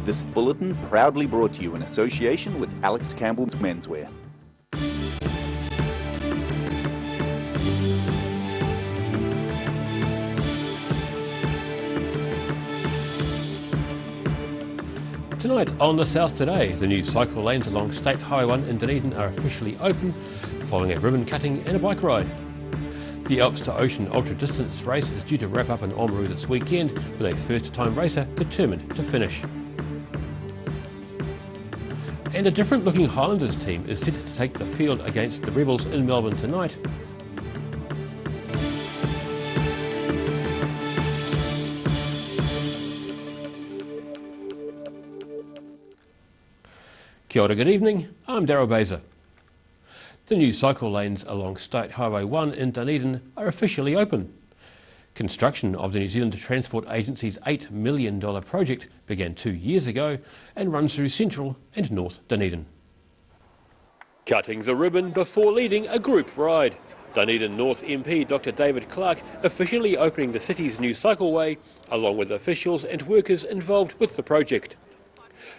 This bulletin proudly brought to you in association with Alex Campbell's Menswear. Tonight on The South Today, the new cycle lanes along State Highway 1 in Dunedin are officially open following a ribbon cutting and a bike ride. The Alps to Ocean ultra distance race is due to wrap up in Oamaru this weekend with a first-time racer determined to finish. And a different looking Highlanders team is set to take the field against the Rebels in Melbourne tonight. Kia ora, good evening, I'm Daryl Baser. The new cycle lanes along State Highway 1 in Dunedin are officially open. Construction of the New Zealand Transport Agency's $8 million project began 2 years ago and runs through central and north Dunedin. Cutting the ribbon before leading a group ride. Dunedin North MP Dr David Clark officially opening the city's new cycleway, along with officials and workers involved with the project.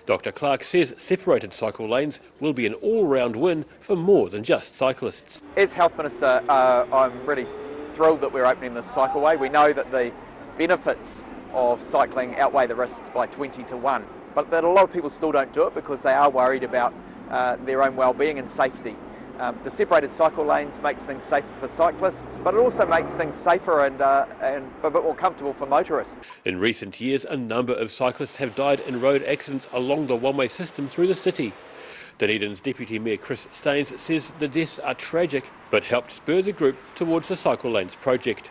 Dr Clark says separated cycle lanes will be an all-round win for more than just cyclists. As Health Minister, I'm really thrilled that we're opening this cycleway. We know that the benefits of cycling outweigh the risks by 20 to 1, but that a lot of people still don't do it because they are worried about their own well-being and safety. The separated cycle lanes makes things safer for cyclists, but it also makes things safer and a bit more comfortable for motorists. In recent years, a number of cyclists have died in road accidents along the one-way system through the city. Dunedin's Deputy Mayor Chris Staines says the deaths are tragic, but helped spur the group towards the cycle lanes project.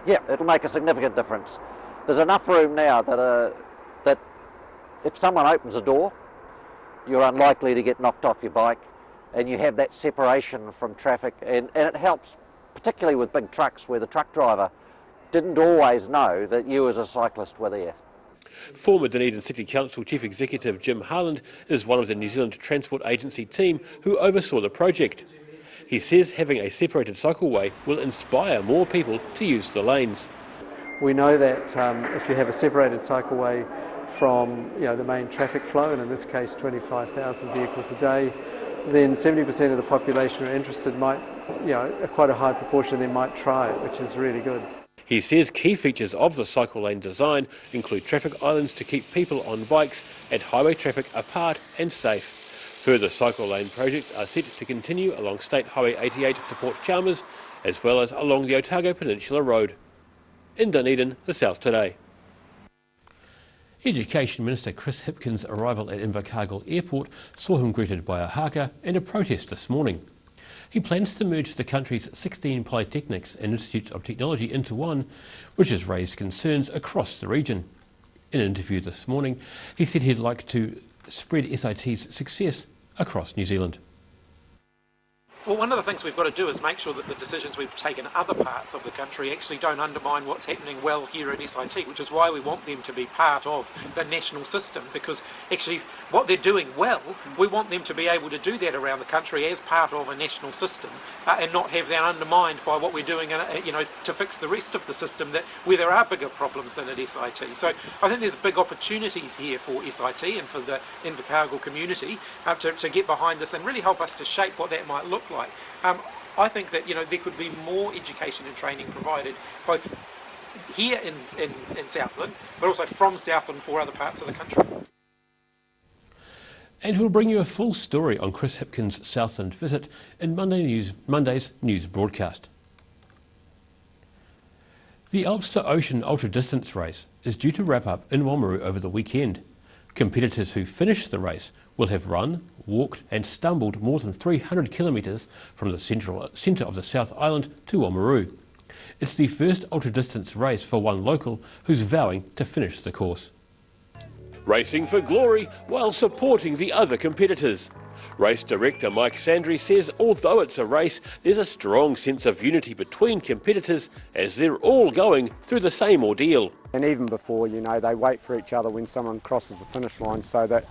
Yeah, it'll make a significant difference. There's enough room now that if someone opens a door, you're unlikely to get knocked off your bike, and you have that separation from traffic, and it helps particularly with big trucks where the truck driver didn't always know that you as a cyclist were there. Former Dunedin City Council Chief Executive Jim Harland is one of the New Zealand Transport Agency team who oversaw the project. He says having a separated cycleway will inspire more people to use the lanes. We know that if you have a separated cycleway from the main traffic flow, and in this case 25,000 vehicles a day, then 70% of the population who are interested might, quite a high proportion of them might try it, which is really good. He says key features of the cycle lane design include traffic islands to keep people on bikes and highway traffic apart and safe. Further cycle lane projects are set to continue along State Highway 88 to Port Chalmers, as well as along the Otago Peninsula Road. In Dunedin, The South Today. Education Minister Chris Hipkins' arrival at Invercargill Airport saw him greeted by a haka and a protest this morning. He plans to merge the country's 16 polytechnics and institutes of technology into one, which has raised concerns across the region. In an interview this morning, he said he'd like to spread SIT's success across New Zealand. Well, one of the things we've got to do is make sure that the decisions we've taken in other parts of the country actually don't undermine what's happening well here at SIT, which is why we want them to be part of the national system, because actually what they're doing well, we want them to be able to do that around the country as part of a national system and not have that undermined by what we're doing to fix the rest of the system where there are bigger problems than at SIT. So I think there's big opportunities here for SIT and for the Invercargill community to get behind this and really help us to shape what that might look like. I think that there could be more education and training provided both here in Southland, but also from Southland for other parts of the country. And we'll bring you a full story on Chris Hipkins' Southland visit in Monday's news broadcast. The Alps to Ocean ultra distance race is due to wrap up in Oamaru over the weekend. Competitors who finish the race will have run, walked and stumbled more than 300 kilometres from the centre of the South Island to Oamaru. It's the first ultra-distance race for one local who's vowing to finish the course. Racing for glory while supporting the other competitors. Race director Mike Sandri says although it's a race, there's a strong sense of unity between competitors as they're all going through the same ordeal. And even before, they wait for each other when someone crosses the finish line so that,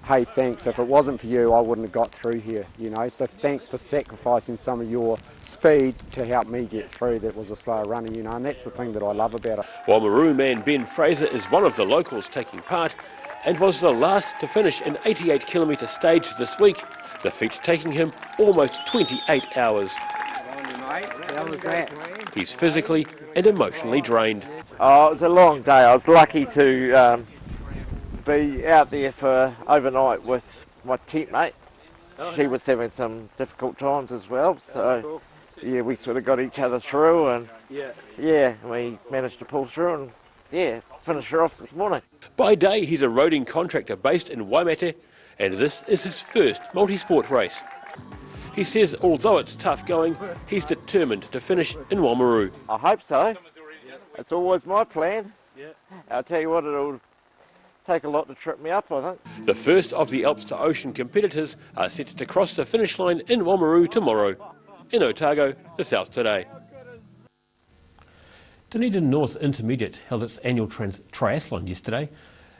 hey, thanks, if it wasn't for you, I wouldn't have got through here, so thanks for sacrificing some of your speed to help me get through. That was a slow runner, and that's the thing that I love about it. Oamaru man Ben Fraser is one of the locals taking part. and was the last to finish an 88-kilometre stage this week, the feat taking him almost 28 hours. How was that? He's physically and emotionally drained. Oh, it was a long day. I was lucky to be out there for overnight with my tent mate. She was having some difficult times as well, so yeah, we sort of got each other through, and yeah, we managed to pull through and yeah, finish her off this morning. By day, he's a roading contractor based in Waimate, and this is his first multi-sport race. He says although it's tough going, he's determined to finish in Oamaru. I hope so. It's always my plan. I'll tell you what, it'll take a lot to trip me up, I think. The first of the Alps to Ocean competitors are set to cross the finish line in Oamaru tomorrow. In Otago, the South Today. Dunedin North Intermediate held its annual triathlon yesterday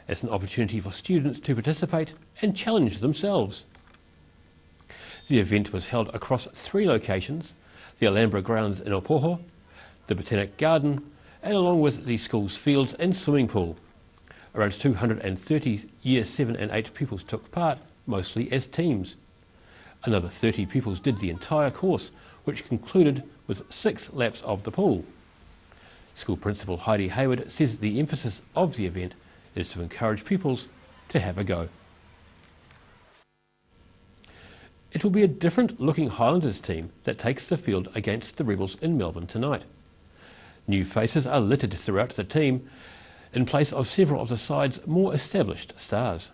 as an opportunity for students to participate and challenge themselves. The event was held across 3 locations: the Alhambra grounds in Opoho, the Botanic Garden, and along with the school's fields and swimming pool. Around 230 Year 7 and 8 pupils took part, mostly as teams. Another 30 pupils did the entire course, which concluded with 6 laps of the pool. School Principal Heidi Hayward says the emphasis of the event is to encourage pupils to have a go. It will be a different looking Highlanders team that takes the field against the Rebels in Melbourne tonight. New faces are littered throughout the team in place of several of the side's more established stars.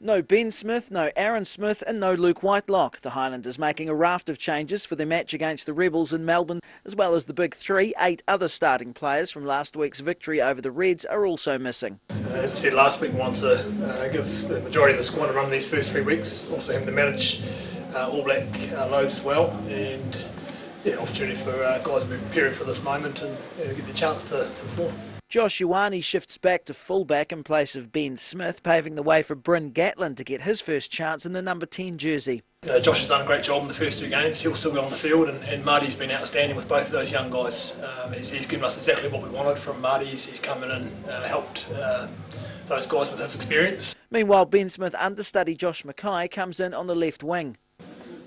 No Ben Smith, no Aaron Smith and no Luke Whitelock. The Highlanders making a raft of changes for their match against the Rebels in Melbourne, as well as the big 3. 8 other starting players from last week's victory over the Reds are also missing. As I said last week, we want to give the majority of the squad a run these first 3 weeks, also having to manage All Black loads as well, and yeah, opportunity for guys to be preparing for this moment and get the chance to perform. Josh Ioane shifts back to fullback in place of Ben Smith, paving the way for Bryn Gatlin to get his first chance in the number 10 jersey. Josh has done a great job in the first 2 games. He'll still be on the field, and Marty's been outstanding with both of those young guys. He's given us exactly what we wanted from Marty. He's come in and helped those guys with his experience. Meanwhile, Ben Smith understudy Josh Mackay comes in on the left wing.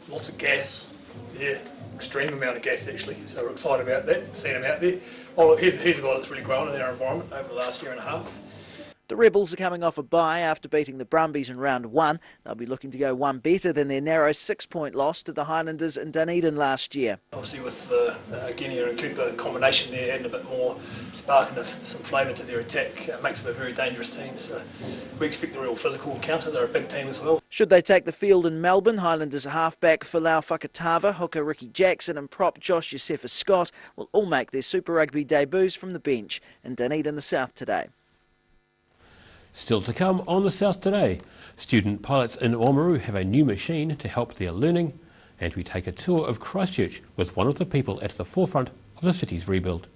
Lots of gas, yeah, extreme amount of gas actually, so we're excited about that, seeing him out there. Oh, here's a guy that's really grown in our environment over the last 1.5 years. The Rebels are coming off a bye after beating the Brumbies in round 1. They'll be looking to go one better than their narrow 6-point loss to the Highlanders in Dunedin last year. Obviously with the Guinea and Cooper combination there, adding a bit more spark and some flavour to their attack, makes them a very dangerous team. So we expect a real physical encounter. They're a big team as well. Should they take the field in Melbourne, Highlanders halfback Folau Fakatava, hooker Ricky Jackson and prop Josh Josephus Scott will all make their Super Rugby debuts from the bench in Dunedin, the South Today. Still to come on the South Today, student pilots in Oamaru have a new machine to help their learning, and we take a tour of Christchurch with one of the people at the forefront of the city's rebuild.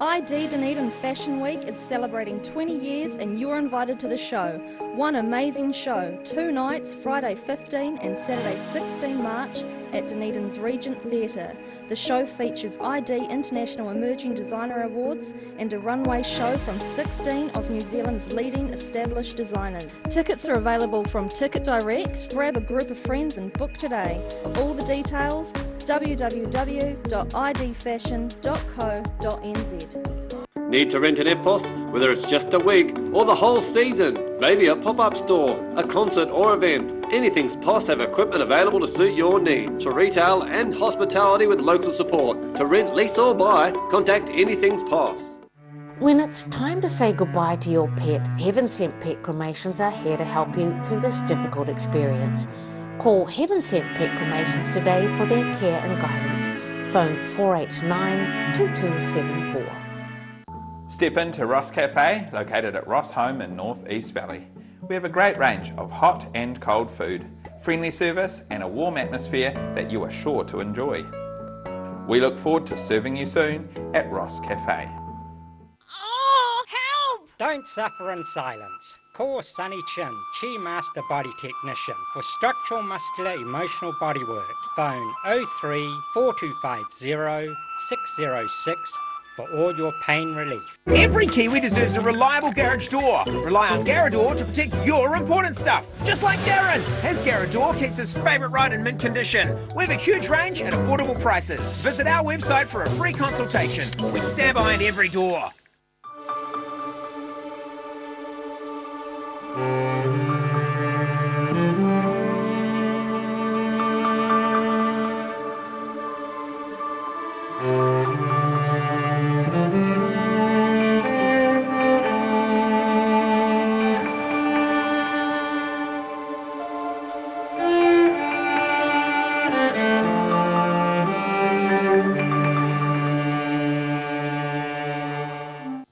ID Dunedin Fashion Week is celebrating 20 years and you're invited to the show. One amazing show, 2 nights, Friday 15 and Saturday 16 March at Dunedin's Regent Theatre. The show features ID International Emerging Designer Awards and a runway show from 16 of New Zealand's leading established designers. Tickets are available from Ticket Direct. Grab a group of friends and book today. For all the details, www.idfashion.co.nz. Need to rent an EFTPOS? Whether it's just a week or the whole season, maybe a pop-up store, a concert or event, Anything's POS have equipment available to suit your needs for retail and hospitality with local support. To rent, lease or buy, contact Anything's POS. When it's time to say goodbye to your pet, Heaven Sent Pet Cremations are here to help you through this difficult experience. Call Heaven Sent Pet Cremations today for their care and guidance. Phone 489-2274. Step into Ross Cafe, located at Ross Home in North East Valley. We have a great range of hot and cold food, friendly service and a warm atmosphere that you are sure to enjoy. We look forward to serving you soon at Ross Cafe. Don't suffer in silence. Call Sunny Chin, Chi Master Body Technician, for structural, muscular, emotional bodywork. Phone 03 4250 606 for all your pain relief. Every Kiwi deserves a reliable garage door. Rely on Garrador to protect your important stuff. Just like Darren, his Garrador keeps his favourite ride in mint condition. We have a huge range at affordable prices. Visit our website for a free consultation. We stand behind every door.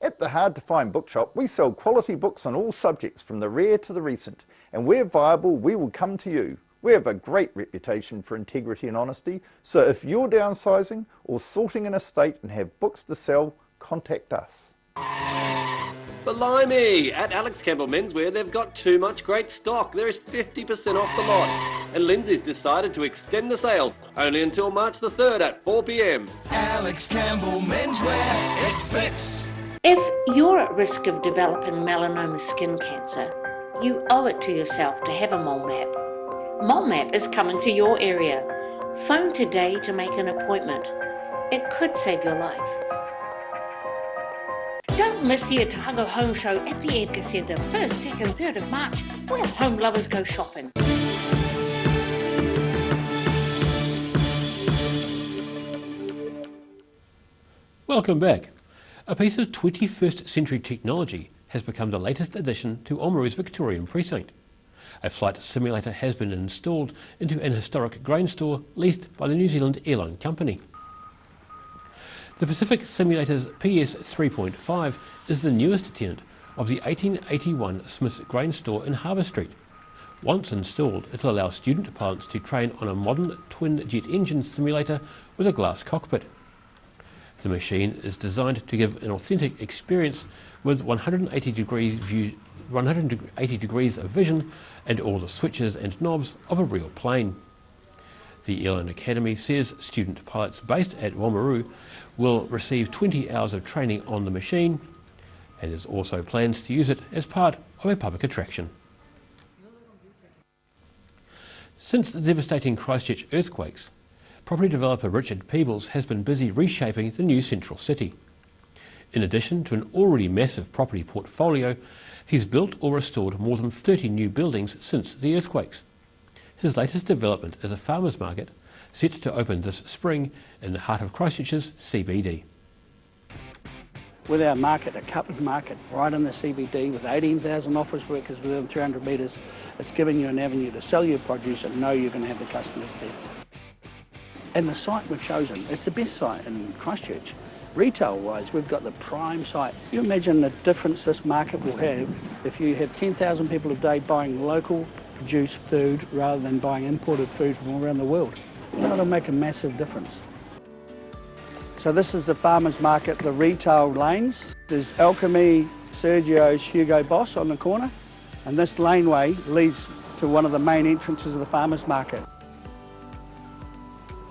At the Hard to Find Bookshop, we sell quality books on all subjects from the rare to the recent, and where viable, we will come to you. We have a great reputation for integrity and honesty, so if you're downsizing or sorting an estate and have books to sell, contact us. Blimey! At Alex Campbell Menswear, they've got too much great stock. There is 50% off the lot. And Lindsay's decided to extend the sale, only until March the 3rd at 4 p.m. Alex Campbell Menswear, it fits. If you're at risk of developing melanoma skin cancer, you owe it to yourself to have a mole map. Mole map is coming to your area. Phone today to make an appointment. It could save your life. Don't miss the Otago Home Show at the Edgar Centre, 1st, 2nd, 3rd of March, where home lovers go shopping. Welcome back. A piece of 21st century technology has become the latest addition to Oamaru's Victorian precinct. A flight simulator has been installed into an historic grain store leased by the New Zealand Airline Company. The Pacific Simulator's PS 3.5 is the newest tenant of the 1881 Smith's Grain Store in Harbour Street. Once installed, it will allow student pilots to train on a modern twin-jet engine simulator with a glass cockpit. The machine is designed to give an authentic experience with 180 degrees of vision and all the switches and knobs of a real plane. The Airline Academy says student pilots based at Oamaru will receive 20 hours of training on the machine, and there's also plans to use it as part of a public attraction. Since the devastating Christchurch earthquakes, property developer Richard Peebles has been busy reshaping the new central city. In addition to an already massive property portfolio, he's built or restored more than 30 new buildings since the earthquakes. His latest development is a farmers market set to open this spring in the heart of Christchurch's CBD. With our market, a covered market right in the CBD with 18,000 office workers within 300 metres, it's giving you an avenue to sell your produce and know you're going to have the customers there. And the site we've chosen, it's the best site in Christchurch. Retail-wise, we've got the prime site. You imagine the difference this market will have if you have 10,000 people a day buying local produced food rather than buying imported food from all around the world. That'll make a massive difference. So this is the farmers market, the retail lanes. There's Alchemy, Sergio's, Hugo Boss on the corner, and this laneway leads to one of the main entrances of the farmers market.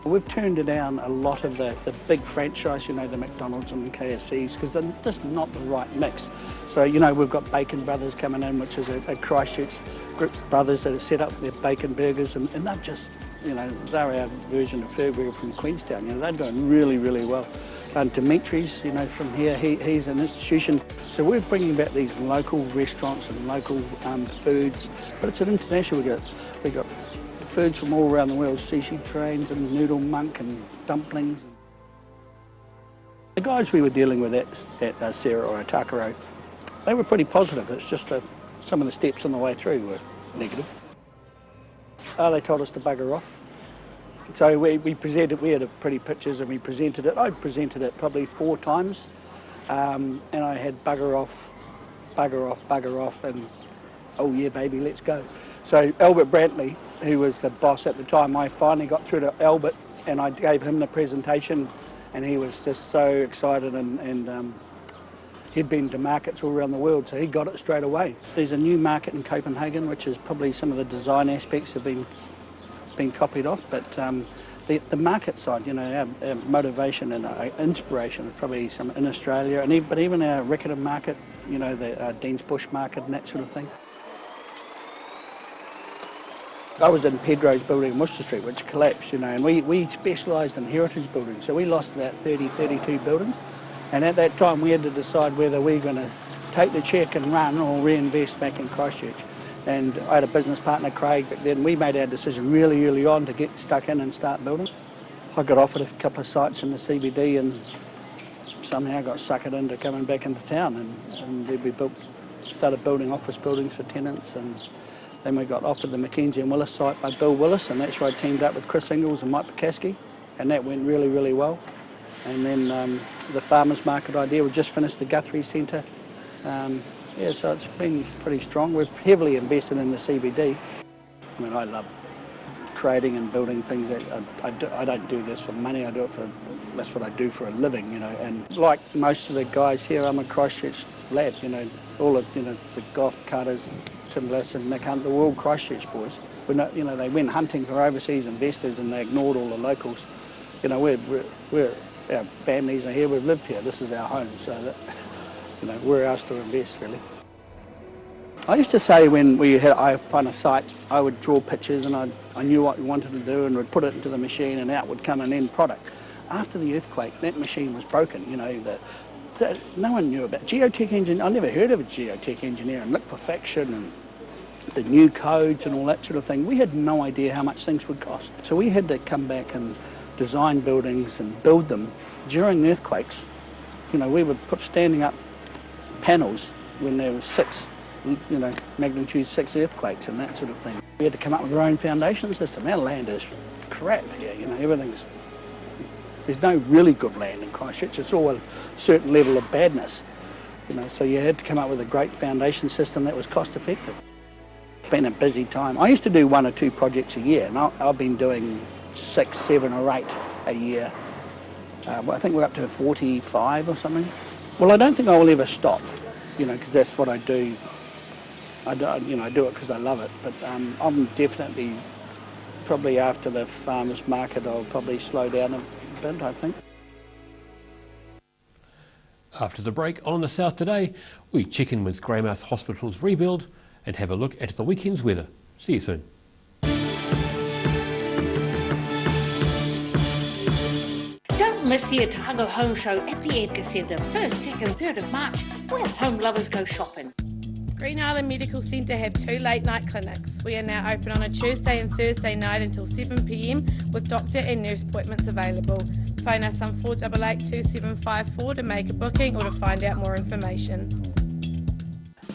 We've turned down a lot of the big franchise, you know, the McDonald's and the KFCs, because they're just not the right mix. So, you know, we've got Bacon Brothers coming in, which is a Christchurch group of brothers that have set up their bacon burgers, and they're just, you know, they're our version of Furburger from Queenstown. You know, they're doing really, really well. And Dimitri's, you know, from here, he's an institution. So we're bringing back these local restaurants and local foods, but it's an international. We got foods from all around the world, sushi trains and noodle monk and dumplings. The guys we were dealing with at Sarah or Takaro, they were pretty positive. It's just some of the steps on the way through were negative. They told us to bugger off. So we presented, we had pretty pictures and we presented it. I presented it probably 4 times and I had bugger off, and oh yeah baby, let's go. So Albert Brantley, who was the boss at the time, I finally got through to Albert and I gave him the presentation and he was just so excited and He'd been to markets all around the world, so he got it straight away. There's a new market in Copenhagen, which is probably some of the design aspects have been copied off, but the market side, you know, our motivation and our inspiration is probably some in Australia, but even our Riccarton market, you know, the Deans Bush market and that sort of thing. I was in Pedro's building in Worcester Street, which collapsed, you know, and we specialised in heritage buildings, so we lost about 32 buildings, and at that time we had to decide whether we were going to take the cheque and run or reinvest back in Christchurch. And I had a business partner, Craig, but then we made our decision really early on to get stuck in and start building. I got offered a couple of sites in the CBD and somehow got suckered into coming back into town, and then we started building office buildings for tenants, and then we got offered the Mackenzie and Willis site by Bill Willis, and that's where I teamed up with Chris Ingalls and Mike Pekaski, and that went really, really well. And then the farmers market idea, we just finished the Guthrie Centre. Yeah, so it's been pretty strong. We've heavily invested in the CBD. I mean, I love creating and building things. I don't do this for money. I do it for, that's what I do for a living, you know. And like most of the guys here, I'm a Christchurch lad, you know. All of, you know, the Gough Carters, Tim Bliss and Nick Hunt, they're all Christchurch boys. We're not, you know, they went hunting for overseas investors and they ignored all the locals. You know, we're our families are here. We've lived here. This is our home. So that, you know, where else to invest, really? I used to say when I found a site, I would draw pictures and I knew what we wanted to do and would put it into the machine and out would come an end product. After the earthquake, that machine was broken, you know, no one knew about geotech engineering. I never heard of a geotech engineer and liquefaction and the new codes and all that sort of thing. We had no idea how much things would cost. So we had to come back and design buildings and build them during earthquakes. You know, we would put standing up panels when there were 6, you know, magnitude 6 earthquakes and that sort of thing. We had to come up with our own foundation system. Our land is crap here, you know, there's no really good land in Christchurch. It's all a certain level of badness, you know, so you had to come up with a great foundation system that was cost effective. It's been a busy time. I used to do 1 or 2 projects a year, and I've been doing 6, 7 or 8 a year. I think we're up to 45 or something. Well, I don't think I will ever stop, you know, because that's what I do. I do it because I love it, but I'm definitely, probably after the farmers market, I'll probably slow down a bit, I think. After the break on The South Today, we check in with Greymouth Hospital's rebuild and have a look at the weekend's weather. See you soon. Don't miss the Otago Home Show at the Edgar Centre, 1st, 2nd, 3rd of March, where home lovers go shopping. Green Island Medical Centre have 2 late night clinics. We are now open on a Tuesday and Thursday night until 7 p.m. with doctor and nurse appointments available. Phone us on 488 2754 to make a booking or to find out more information.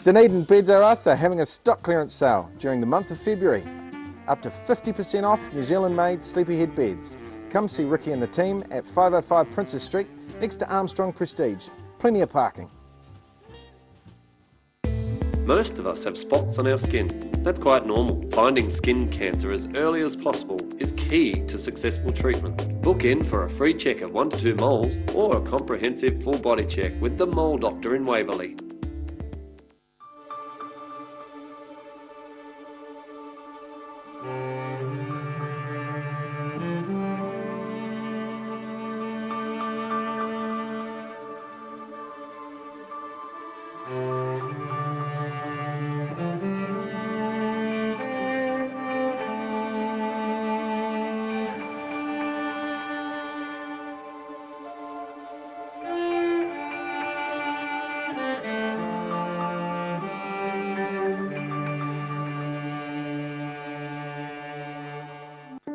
Dunedin Beds R Us are having a stock clearance sale during the month of February. Up to 50% off New Zealand made sleepyhead beds. Come see Ricky and the team at 505 Princess Street next to Armstrong Prestige. Plenty of parking. Most of us have spots on our skin. That's quite normal. Finding skin cancer as early as possible is key to successful treatment. Book in for a free check of 1 to 2 moles or a comprehensive full body check with the Mole Doctor in Waverley.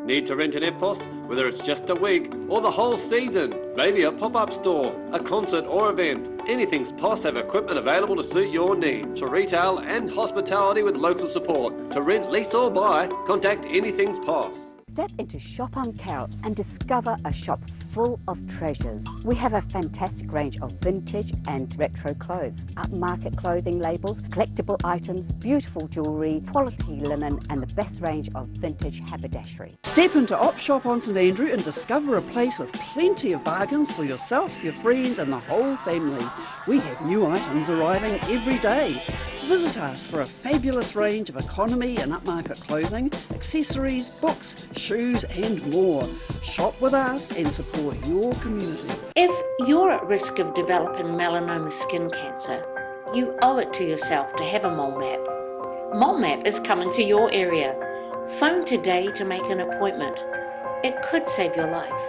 Need to rent an FPOS? Whether it's just a week or the whole season, maybe a pop-up store, a concert or event, Anything's POS have equipment available to suit your needs for retail and hospitality with local support. To rent, lease or buy, contact Anything's POS. Step into Shop on Carrot and discover a shop full of treasures. We have a fantastic range of vintage and retro clothes, upmarket clothing labels, collectible items, beautiful jewellery, quality linen and the best range of vintage haberdashery. Step into Op Shop on St Andrew and discover a place with plenty of bargains for yourself, your friends and the whole family. We have new items arriving every day. Visit us for a fabulous range of economy and upmarket clothing, accessories, books, shoes and more. Shop with us and support your community. If you're at risk of developing melanoma skin cancer, you owe it to yourself to have a mole map. Mole map is coming to your area. Phone today to make an appointment. It could save your life.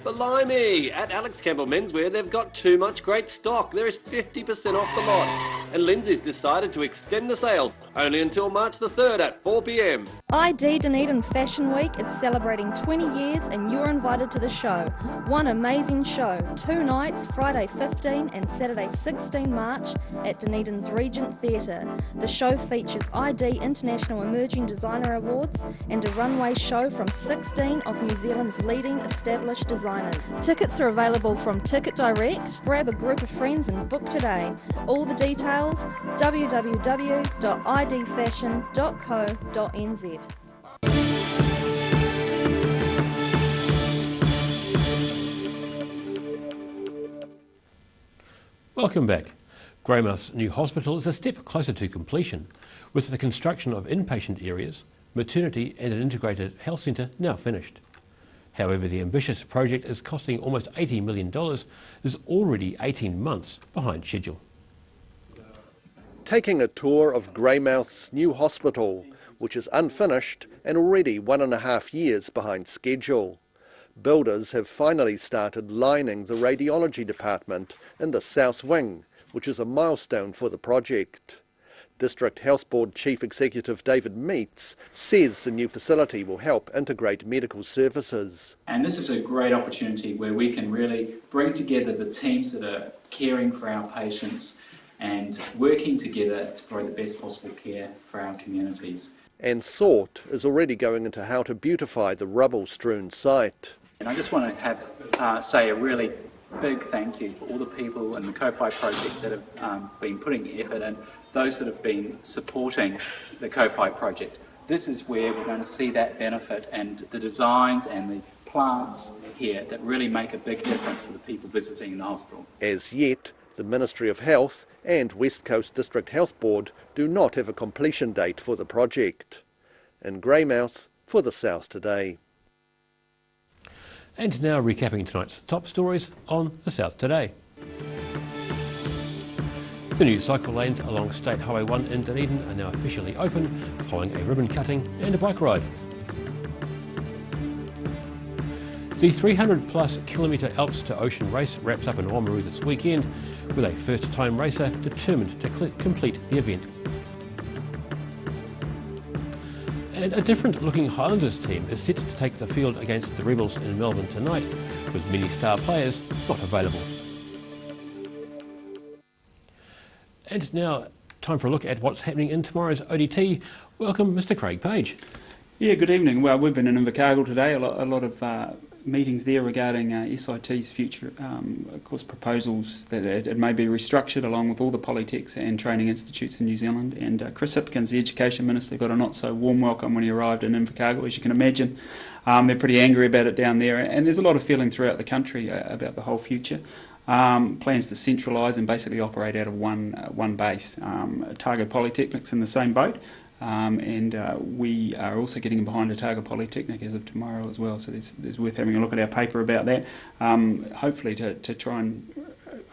Blimey! At Alex Campbell Menswear, they've got too much great stock. There is 50% off the lot. And Lindsay's decided to extend the sale, only until March the 3rd at 4 p.m. ID Dunedin Fashion Week is celebrating 20 years and you're invited to the show. One amazing show, 2 nights, Friday 15 and Saturday 16 March at Dunedin's Regent Theatre. The show features ID International Emerging Designer Awards and a runway show from 16 of New Zealand's leading established designers. Tickets are available from Ticket Direct. Grab a group of friends and book today. All the details www.idfashion.co.nz. Welcome back. Greymouth's new hospital is a step closer to completion, with the construction of inpatient areas, maternity and an integrated health centre now finished. However, the ambitious project is costing almost $80 million, is already 18 months behind schedule. Taking a tour of Greymouth's new hospital, which is unfinished and already 1.5 years behind schedule. Builders have finally started lining the radiology department in the south wing, which is a milestone for the project. District Health Board Chief Executive David Meets says the new facility will help integrate medical services. And this is a great opportunity where we can really bring together the teams that are caring for our patients and working together to provide the best possible care for our communities. And thought is already going into how to beautify the rubble-strewn site. And I just want to say a really big thank you for all the people in the COFI project that have been putting effort in, those that have been supporting the COFI project. This is where we're going to see that benefit and the designs and the plants here that really make a big difference for the people visiting the hospital. As yet, the Ministry of Health and West Coast District Health Board do not have a completion date for the project. In Greymouth, for the South Today. And now recapping tonight's top stories on the South Today. The new cycle lanes along State Highway 1 in Dunedin are now officially open following a ribbon cutting and a bike ride. The 300+ kilometre Alps to Ocean race wraps up in Oamaru this weekend with a first-time racer determined to complete the event. And a different-looking Highlanders team is set to take the field against the Rebels in Melbourne tonight, with many star players not available. And now, time for a look at what's happening in tomorrow's ODT. Welcome, Mr. Craig Page. Yeah, good evening. Well, we've been in Invercargill today, a lot of meetings there regarding SIT's future, of course, proposals that it may be restructured along with all the polytechs and training institutes in New Zealand. And Chris Hipkins, the Education Minister, got a not so warm welcome when he arrived in Invercargill, as you can imagine. They're pretty angry about it down there, and there's a lot of feeling throughout the country about the whole future. Plans to centralise and basically operate out of one base. Otago Polytechnic's in the same boat. We are also getting behind Otago Polytechnic as of tomorrow as well, so there's worth having a look at our paper about that, hopefully to try and,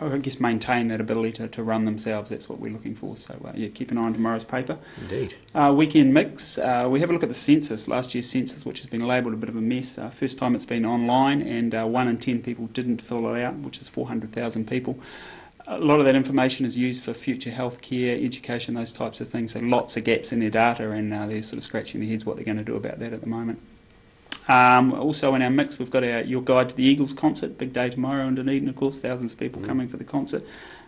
I guess, maintain that ability to run themselves. That's what we're looking for, so yeah, keep an eye on tomorrow's paper. Indeed. Weekend mix, we have a look at the census, last year's census, which has been labelled a bit of a mess. First time it's been online, and 1 in 10 people didn't fill it out, which is 400,000 people. A lot of that information is used for future healthcare, education, those types of things. So lots of gaps in their data, and they're sort of scratching their heads what they're going to do about that at the moment. Also in our mix, we've got your guide to the Eagles concert, big day tomorrow in Dunedin, of course, thousands of people coming for the concert.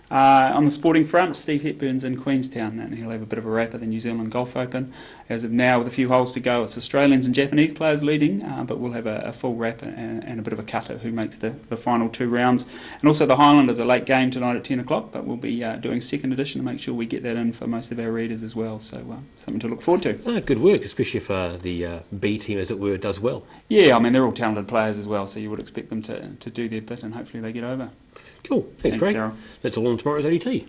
On the sporting front, Steve Hipkins in Queenstown, and he'll have a bit of a rap at the New Zealand Golf Open. As of now, with a few holes to go, it's Australians and Japanese players leading, but we'll have a full rap and a bit of a cutter who makes the final 2 rounds. And also the Harland is a late game tonight at 10 o'clock, but we'll be doing second edition to make sure we get that in for most of our readers as well, so something to look forward to. Good work, especially if the B team, as it were, does well. Yeah, I mean, they're all talented players as well, so you would expect them to do their bit, and hopefully they get over. Cool. Thanks Craig. Darryl. That's all on tomorrow's ODT.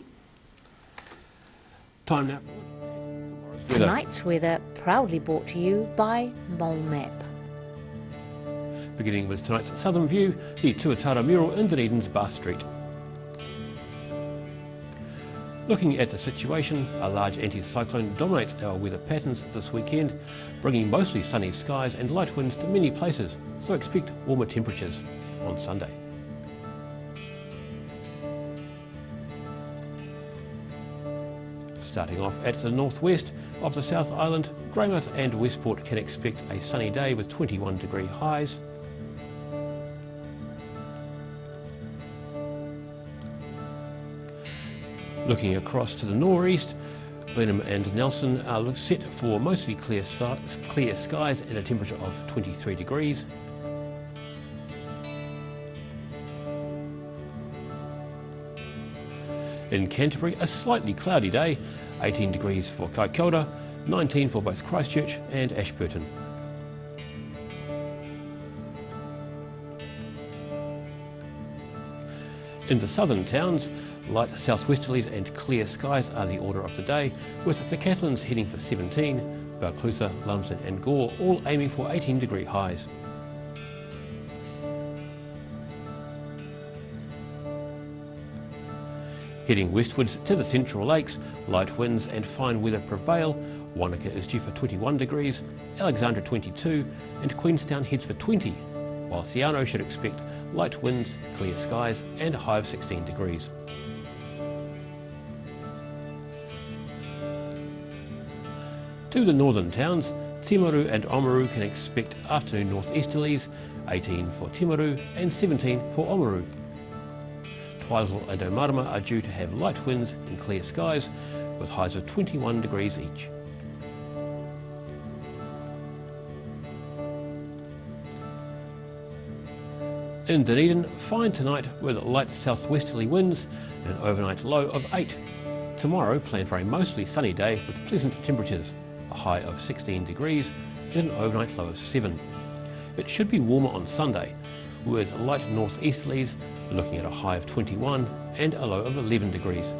Time now for Tonight's weather proudly brought to you by Molnap. Beginning with tonight's southern view, the Tuatara mural in Dunedin's Bath Street. Looking at the situation, a large anticyclone dominates our weather patterns this weekend, bringing mostly sunny skies and light winds to many places, so expect warmer temperatures on Sunday. Starting off at the northwest of the South Island, Greymouth and Westport can expect a sunny day with 21-degree highs. Looking across to the northeast, Blenheim and Nelson are set for mostly clear skies and a temperature of 23 degrees. In Canterbury, a slightly cloudy day, 18 degrees for Kaikoura, 19 for both Christchurch and Ashburton. In the southern towns, light southwesterlies and clear skies are the order of the day, with the Catherine's heading for 17, Balclutha, Lumsden and Gore all aiming for 18-degree highs. Heading westwards to the Central Lakes, light winds and fine weather prevail. Wanaka is due for 21 degrees, Alexandra 22 and Queenstown heads for 20, while Theano should expect light winds, clear skies and a high of 16 degrees. To the northern towns, Timaru and Oamaru can expect afternoon northeasterlies, 18 for Timaru and 17 for Oamaru. Twizel and Omarama are due to have light winds and clear skies, with highs of 21 degrees each. In Dunedin, fine tonight with light southwesterly winds and an overnight low of 8. Tomorrow, plan for a mostly sunny day with pleasant temperatures, a high of 16 degrees and an overnight low of 7. It should be warmer on Sunday, with light northeasterlies looking at a high of 21 and a low of 11 degrees.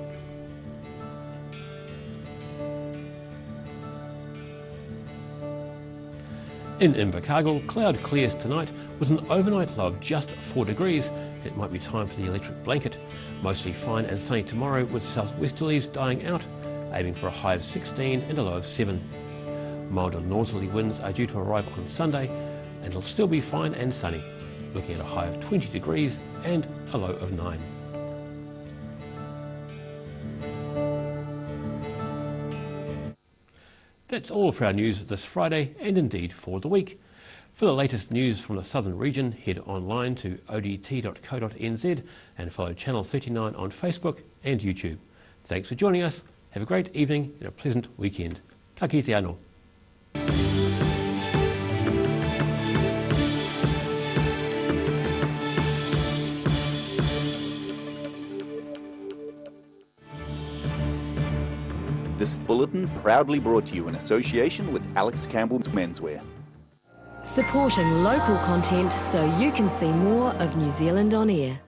In Invercargill, cloud clears tonight with an overnight low of just 4 degrees. It might be time for the electric blanket. Mostly fine and sunny tomorrow with southwesterlies dying out, aiming for a high of 16 and a low of 7. Milder northerly winds are due to arrive on Sunday and it'll still be fine and sunny, looking at a high of 20 degrees and a low of 9. That's all for our news this Friday and indeed for the week. For the latest news from the southern region, head online to odt.co.nz and follow Channel 39 on Facebook and YouTube. Thanks for joining us. Have a great evening and a pleasant weekend. Ka kite anō. This bulletin proudly brought to you in association with Alex Campbell's Menswear. Supporting local content so you can see more of New Zealand on air.